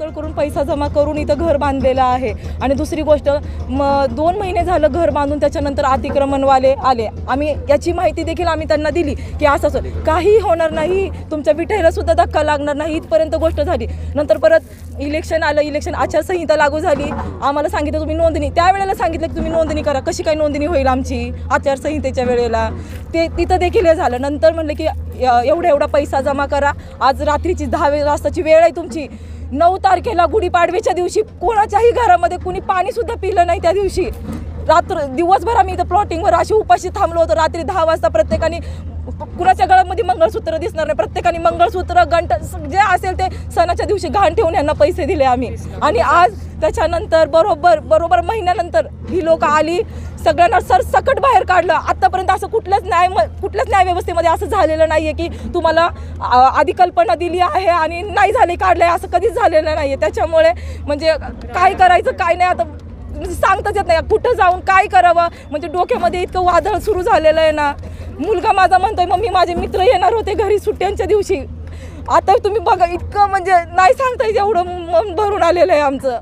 तळतळ करून पैसा जमा करून इथं घर बांधलेलं आहे। आणि दुसरी गोष्ट 2 महिने झालं घर बांधून त्याच्यानंतर अतिक्रमणवाले आले। आम्ही याची माहिती देखील आम्ही त्यांना दिली की असं काही होणार नाही, तुमच्या विठ्ठलाला सुद्धा धक्का लागणार नाही, इथपर्यंत गोष्ट झाली। नंतर परत इलेक्शन आलं, इलेक्शन आचारसंहिता लागू झाली, आम्हाला सांगितलं तुम्ही नोंदणी, त्यावेळेला सांगितलं की तुम्ही नोंदणी करा। कशी काय नोंदणी होईल आमची आचारसंहितेच्या वेळेला? ते तिथं देखील हे झालं। नंतर म्हणले की एवढा पैसा जमा करा, आज रात्रीची 10 वाजताची वेळ आहे तुमची। 9 तारखेला गुढीपाडव्याच्या दिवशी कोणाच्याही घरामध्ये कुणी पाणीसुद्धा पिलं नाही। त्या दिवशी दिवसभर आम्ही इथं प्लॉटिंगवर अशी उपाशी थांबलो होतो। रात्री 10 वाजता प्रत्येकाने, कुणाच्या गळ्यामध्ये मंगळसूत्र दिसणार नाही, प्रत्येकाने मंगळसूत्र घंटा जे असेल ते सणाच्या दिवशी घाण ठेवून यांना पैसे दिले आम्ही। आणि आज त्याच्यानंतर बरोबर महिन्यानंतर ही लोक आली, सगळ्यांना सरसकट बाहेर काढलं। आतापर्यंत असं कुठल्याच न्याय व्यवस्थेमध्ये असं झालेलं नाहीये की तुम्हाला आधी कल्पना दिली आहे आणि नाही झाले काढले, असं कधीच झालेलं नाहीये। त्याच्यामुळे म्हणजे काय करायचं काय नाही आता सांगताच येत नाही, कुठं जाऊन काय करावं, म्हणजे डोक्यामध्ये इतकं वादळ सुरू झालेलं आहे ना। मुलगा माझा म्हणतोय मम्मी माझे मित्र येणार होते घरी सुट्ट्यांच्या दिवशी, आता तुम्ही बघा इतकं म्हणजे नाही सांगता येत, एवढं मन भरून आलेलं आहे आमचं।